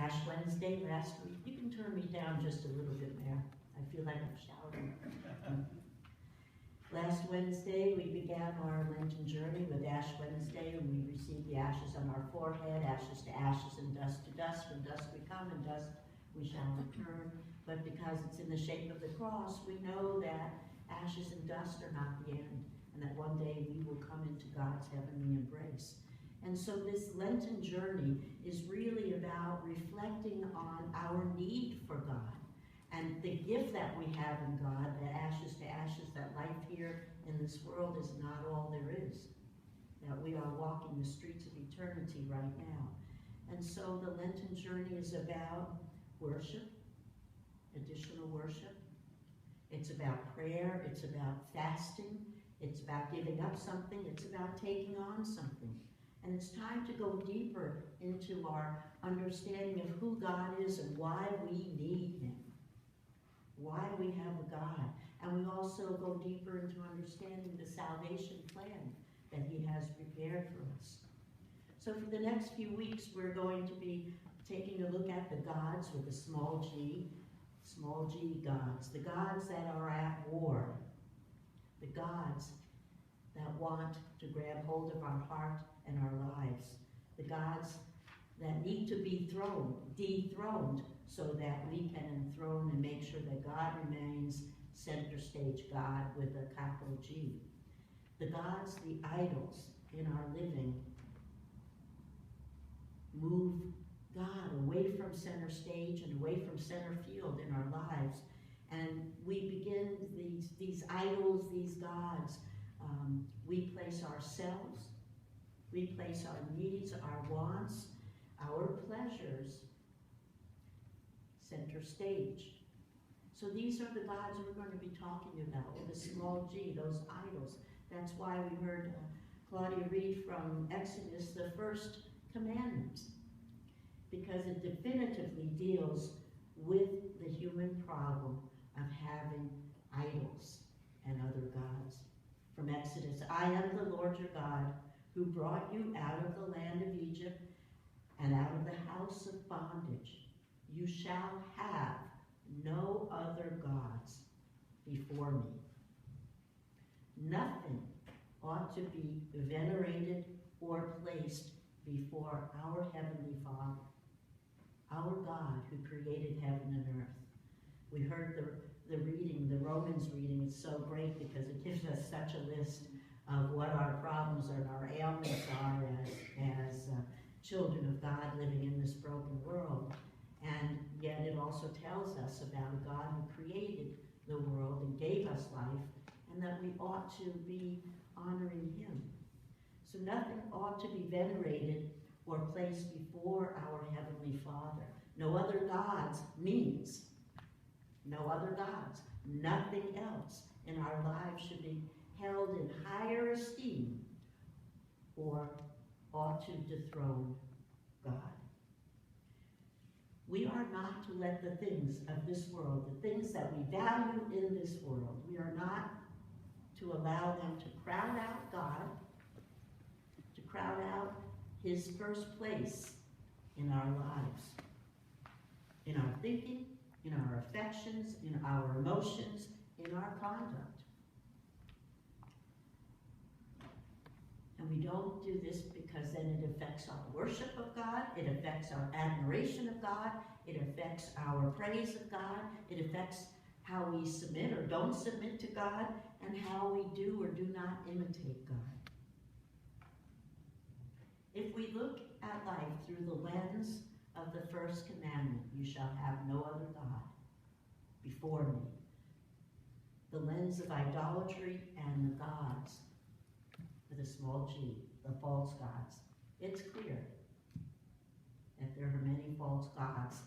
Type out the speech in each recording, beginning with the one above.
Ash Wednesday last week. You can turn me down just a little bit, Mayor. I feel like I'm shouting. Last Wednesday, we began our Lenten journey with Ash Wednesday, and we received the ashes on our forehead, ashes to ashes and dust to dust. From dust we come, and dust we shall return. But because it's in the shape of the cross, we know that ashes and dust are not the end, and that one day we will come into God's heavenly embrace. And so this Lenten journey is really about reflecting on our need for God and the gift that we have in God, that ashes to ashes, that life here in this world is not all there is, that we are walking the streets of eternity right now. And so the Lenten journey is about worship, additional worship. It's about prayer, it's about fasting, it's about giving up something, it's about taking on something. And it's time to go deeper into our understanding of who God is and why we need Him, why we have a God. And we also go deeper into understanding the salvation plan that He has prepared for us. So for the next few weeks, we're going to be taking a look at the gods with a small g gods, the gods that are at war, the gods that want to grab hold of our heart and our lives, the gods that need to be dethroned so that we can enthrone and make sure that God remains center stage God with a capital G. The gods, the idols in our living, move God away from center stage and away from center field in our lives. And we begin these idols, these gods, we place ourselves, we place our needs, our wants, our pleasures, center stage. So these are the gods we're going to be talking about with a small g, those idols. That's why we heard Claudia read from Exodus, the first commandment, because it definitively deals with the human problem of having idols and other gods. From Exodus, I am the Lord your God, who brought you out of the land of Egypt and out of the house of bondage. You shall have no other gods before me. Nothing ought to be venerated or placed before our Heavenly Father, our God who created heaven and earth. We heard the reading, the Romans reading. It's so great because it gives us such a list of what our problems and our ailments are as children of God living in this broken world. And yet it also tells us about a God who created the world and gave us life, and that we ought to be honoring Him. So nothing ought to be venerated or placed before our Heavenly Father. No other gods means no other gods. Nothing else in our lives should be held in higher esteem or ought to dethrone God. We are not to let the things of this world, the things that we value in this world, we are not to allow them to crowd out God, to crowd out His first place in our lives, in our thinking, in our affections, in our emotions, in our conduct. And we don't do this because then it affects our worship of God, it affects our admiration of God, it affects our praise of God, it affects how we submit or don't submit to God, and how we do or do not imitate God. If we look at life through the lens of the first commandment, you shall have no other God before me, the lens of idolatry and the gods, with a small g, the false gods, it's clear that there are many false gods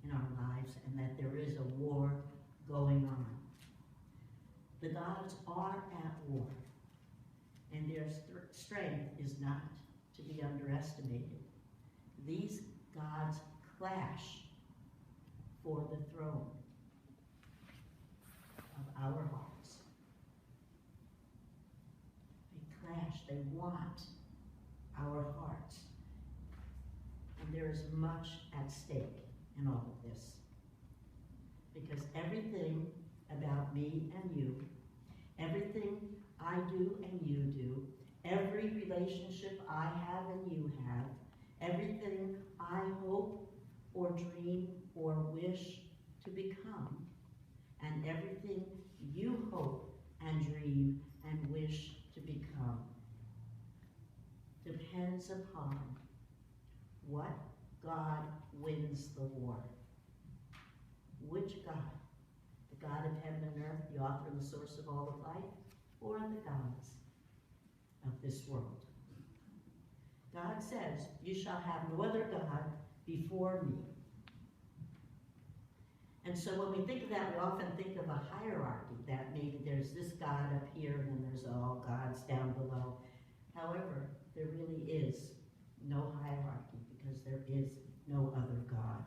in our lives and that there is a war going on. The gods are at war, and their strength is not to be underestimated. These gods clash for the throne of our hearts. They clash, they want our hearts. And there is much at stake in all of this. Because everything about me and you, everything I do and you do, every relationship I have and you have, everything I hope or dream or wish to become, and everything you hope and dream and wish to become depends upon what God wins the war. Which God? The God of heaven and earth, the author and the source of all of life, or the gods of this world? God says, you shall have no other God before me. And so when we think of that, we often think of a hierarchy, that maybe there's this God up here and then there's all gods down below. However, there really is no hierarchy, because there is no other God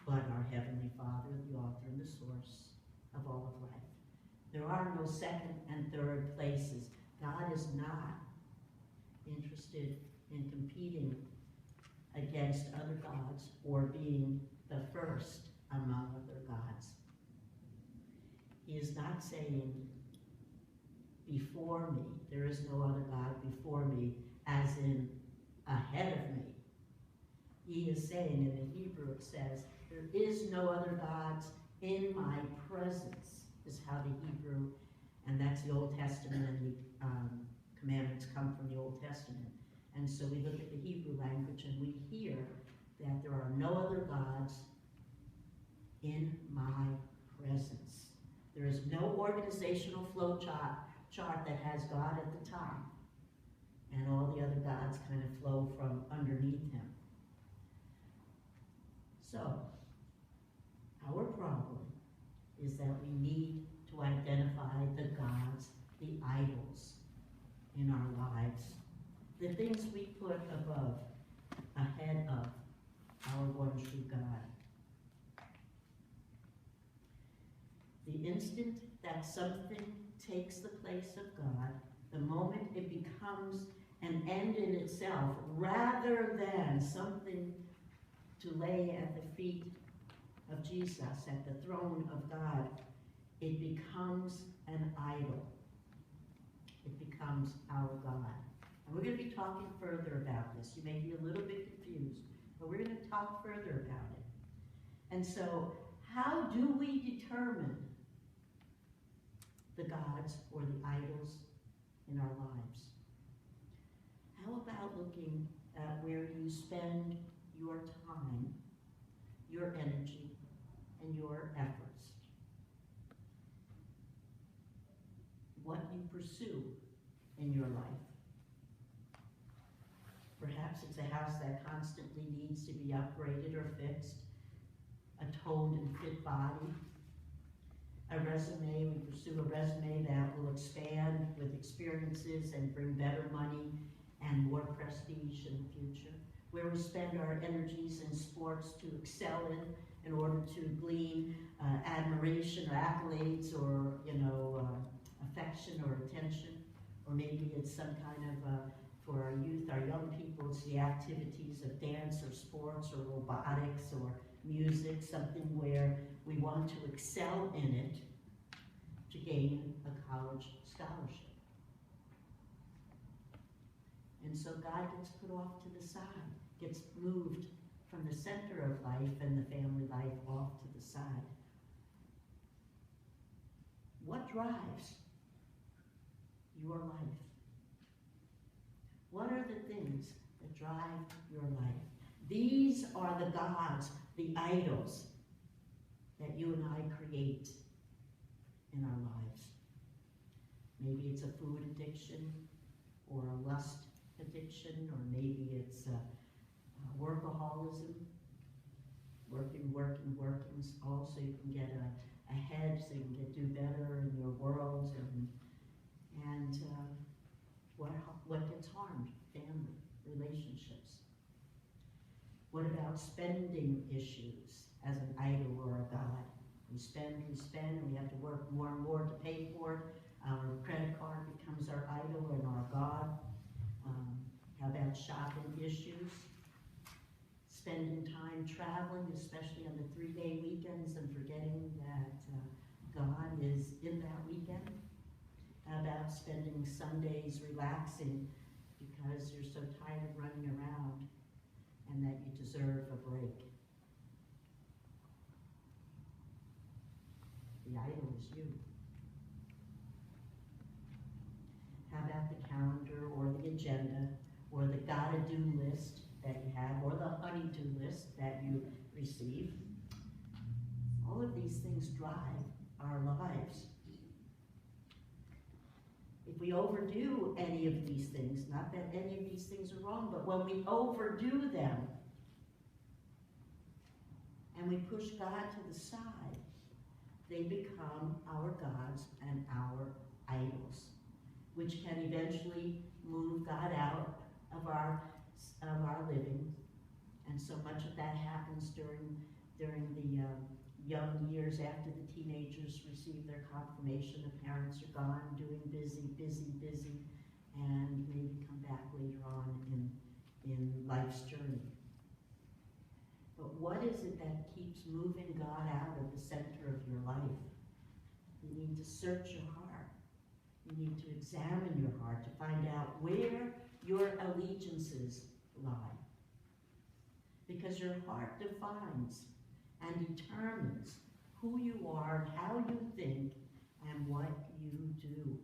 but our Heavenly Father, the author and the source of all of life. There are no second and third places. God is not interested in competing against other gods or being the first among other gods. He is not saying, before me, there is no other God before me, as in ahead of me. He is saying, in the Hebrew it says, there is no other gods in my presence, is how the Hebrew, and that's the Old Testament, and the commandments come from the Old Testament. And so we look at the Hebrew language and we hear that there are no other gods in my presence. There is no organizational flow chart that has God at the top and all the other gods kind of flow from underneath him. So, our problem is that we need to identify the gods, the idols in our lives, the things we put above, ahead of our one true God. The instant that something takes the place of God, the moment it becomes an end in itself, rather than something to lay at the feet of Jesus, at the throne of God, it becomes an idol. It becomes our God. And we're going to be talking further about this. You may be a little bit confused, but we're going to talk further about it. And so, how do we determine the gods or the idols in our lives? How about looking at where you spend your time, your energy, and your efforts? What you pursue in your life. Perhaps it's a house that constantly needs to be upgraded or fixed, a toned and fit body, a resume. We pursue a resume that will expand with experiences and bring better money and more prestige in the future. Where we spend our energies in sports to excel in order to glean admiration or accolades or, affection or attention. Or maybe it's some kind of, for our youth, our young people, it's the activities of dance or sports or robotics or music, something where we want to excel in it to gain a college scholarship. And so God gets put off to the side, gets moved from the center of life and the family life off to the side. What drives your life? What are the things that drive your life? These are the gods, the idols that you and I create in our lives. Maybe it's a food addiction or a lust addiction, or maybe it's workaholism, working, all so you can get ahead, so you can do better in your world, and what gets harmed? Family, relationships. What about spending issues as an idol or a god? We spend, and we have to work more and more to pay for it. Our credit card becomes our idol and our god. How about shopping issues? spending time traveling, especially on the 3-day weekends, and forgetting that God is in that weekend. How about spending Sundays relaxing because you're so tired of running around and that you deserve a break? The idol is you. How about the calendar or the agenda or the gotta-do list that you have or the honey-do list that you receive? All of these things drive our lives. If we overdo any of these things, not that any of these things are wrong, but when we overdo them and we push God to the side, they become our gods and our idols, which can eventually move God out of our living. And so much of that happens during the young years after the teenagers receive their confirmation. The parents are gone, doing busy, and maybe come back later on in life's journey. But what is it that keeps moving God out of the center of your life? You need to search your heart. You need to examine your heart to find out where your allegiances lie. Because your heart defines and determines who you are, how you think, and what you do.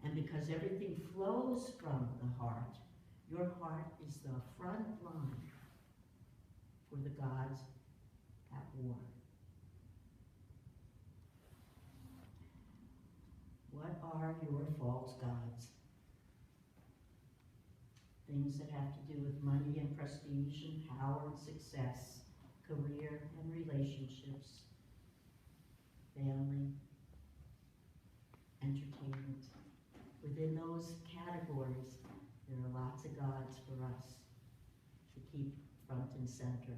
And because everything flows from the heart, your heart is the front line for the gods at war. What are your false gods? Things that have to do with money and prestige and power and success, career and relationships, family, entertainment. Within those categories, there are lots of gods for us to keep front and center.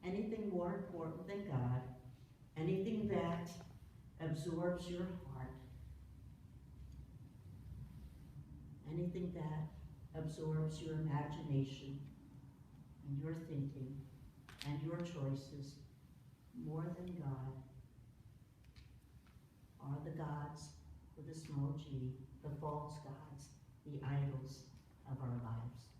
Anything more important than God, anything that absorbs your heart, anything that absorbs your imagination and your thinking and your choices more than God, are the gods with a small g, the false gods, the idols of our lives.